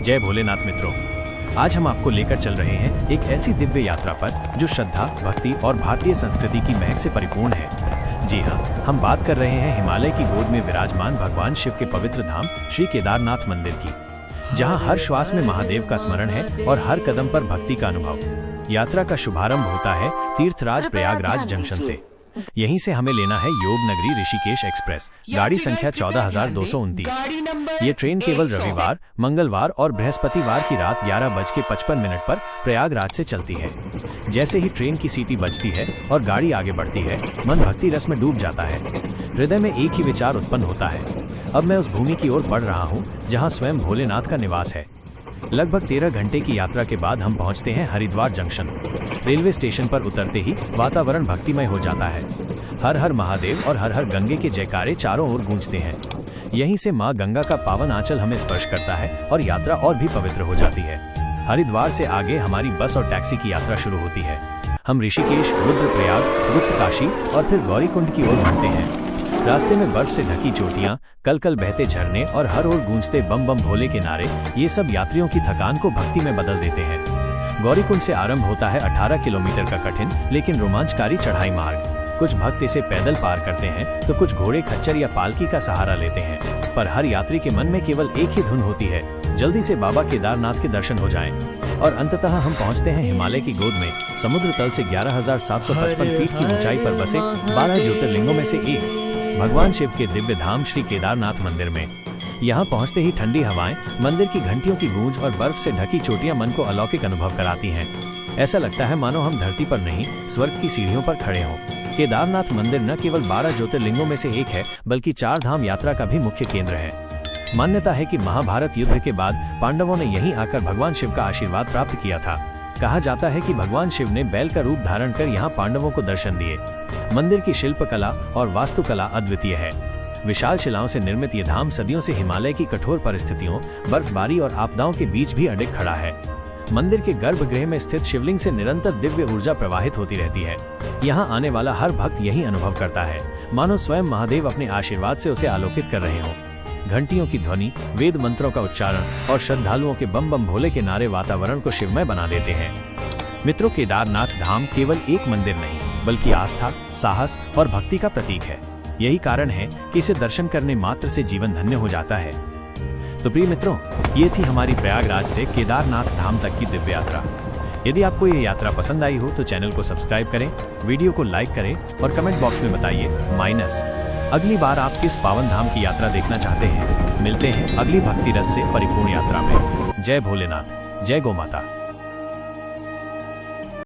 जय भोलेनाथ मित्रों, आज हम आपको लेकर चल रहे हैं एक ऐसी दिव्य यात्रा पर जो श्रद्धा, भक्ति और भारतीय संस्कृति की महक से परिपूर्ण है। जी हाँ, हम बात कर रहे हैं हिमालय की गोद में विराजमान भगवान शिव के पवित्र धाम श्री केदारनाथ मंदिर की, जहाँ हर श्वास में महादेव का स्मरण है और हर कदम पर भक्ति का अनुभव। यात्रा का शुभारंभ होता है तीर्थराज प्रयागराज जंक्शन से। यहीं से हमें लेना है योग नगरी ऋषिकेश एक्सप्रेस, गाड़ी संख्या 14,229। ये ट्रेन केवल रविवार, मंगलवार और बृहस्पतिवार की रात 11:55 पर प्रयागराज से चलती है। जैसे ही ट्रेन की सीटी बजती है और गाड़ी आगे बढ़ती है, मन भक्ति रस में डूब जाता है। हृदय में एक ही विचार उत्पन्न होता है, अब मैं उस भूमि की ओर बढ़ रहा हूँ जहाँ स्वयं भोलेनाथ का निवास है। लगभग 13 घंटे की यात्रा के बाद हम पहुंचते हैं हरिद्वार जंक्शन। रेलवे स्टेशन पर उतरते ही वातावरण भक्तिमय हो जाता है। हर हर महादेव और हर हर गंगे के जयकारे चारों ओर गूंजते हैं। यहीं से मां गंगा का पावन आंचल हमें स्पर्श करता है और यात्रा और भी पवित्र हो जाती है। हरिद्वार से आगे हमारी बस और टैक्सी की यात्रा शुरू होती है। हम ऋषिकेश, रुद्रप्रयाग, गुप्तकाशी और फिर गौरीकुंड की ओर बढ़ते हैं। रास्ते में बर्फ से ढकी चोटियां, कल-कल बहते झरने और हर ओर गूंजते बम बम भोले के नारे, ये सब यात्रियों की थकान को भक्ति में बदल देते हैं। गौरीकुंड से आरंभ होता है 18 किलोमीटर का कठिन लेकिन रोमांचकारी चढ़ाई मार्ग। कुछ भक्त इसे पैदल पार करते हैं तो कुछ घोड़े, खच्चर या पालकी का सहारा लेते हैं, पर हर यात्री के मन में केवल एक ही धुन होती है, जल्दी से बाबा केदारनाथ के दर्शन हो जाएं। और अंततः हम पहुंचते हैं हिमालय की गोद में, समुद्र तल से 11,755 फीट की ऊंचाई पर बसे 12 ज्योतिर्लिंगों में से एक भगवान शिव के दिव्य धाम श्री केदारनाथ मंदिर में। यहाँ पहुँचते ही ठंडी हवाएं, मंदिर की घंटियों की गूंज और बर्फ से ढकी चोटियां मन को अलौकिक अनुभव कराती हैं। ऐसा लगता है मानो हम धरती पर नहीं, स्वर्ग की सीढ़ियों पर खड़े हों। केदारनाथ मंदिर न केवल 12 ज्योतिर्लिंगों में से एक है, बल्कि 4 धाम यात्रा का भी मुख्य केंद्र है। मान्यता है कि महाभारत युद्ध के बाद पांडवों ने यहीं आकर भगवान शिव का आशीर्वाद प्राप्त किया था। कहा जाता है कि भगवान शिव ने बैल का रूप धारण कर यहाँ पांडवों को दर्शन दिए। मंदिर की शिल्पकला और वास्तुकला अद्वितीय है। विशाल शिलाओं से निर्मित ये धाम सदियों से हिमालय की कठोर परिस्थितियों, बर्फबारी और आपदाओं के बीच भी अडिग खड़ा है। मंदिर के गर्भगृह में स्थित शिवलिंग से निरंतर दिव्य ऊर्जा प्रवाहित होती रहती है। यहाँ आने वाला हर भक्त यही अनुभव करता है, मानो स्वयं महादेव अपने आशीर्वाद से उसे आलोकित कर रहे हों। घंटियों की ध्वनि, वेद मंत्रों का उच्चारण और श्रद्धालुओं के बम बम भोले के नारे वातावरण को शिवमय बना देते हैं। मित्रों, केदारनाथ धाम केवल एक मंदिर नहीं, बल्कि आस्था, साहस और भक्ति का प्रतीक है। यही कारण है कि इसे दर्शन करने मात्र से जीवन धन्य हो जाता है। तो प्रिय मित्रों, ये थी हमारी प्रयागराज से केदारनाथ धाम तक की दिव्य यात्रा। यदि आपको ये यात्रा पसंद आई हो तो चैनल को सब्सक्राइब करें, वीडियो को लाइक करें और कमेंट बॉक्स में बताइए अगली बार आप किस पावन धाम की यात्रा देखना चाहते हैं। मिलते हैं अगली भक्ति रस से परिपूर्ण यात्रा में। जय भोलेनाथ, जय गौ माता।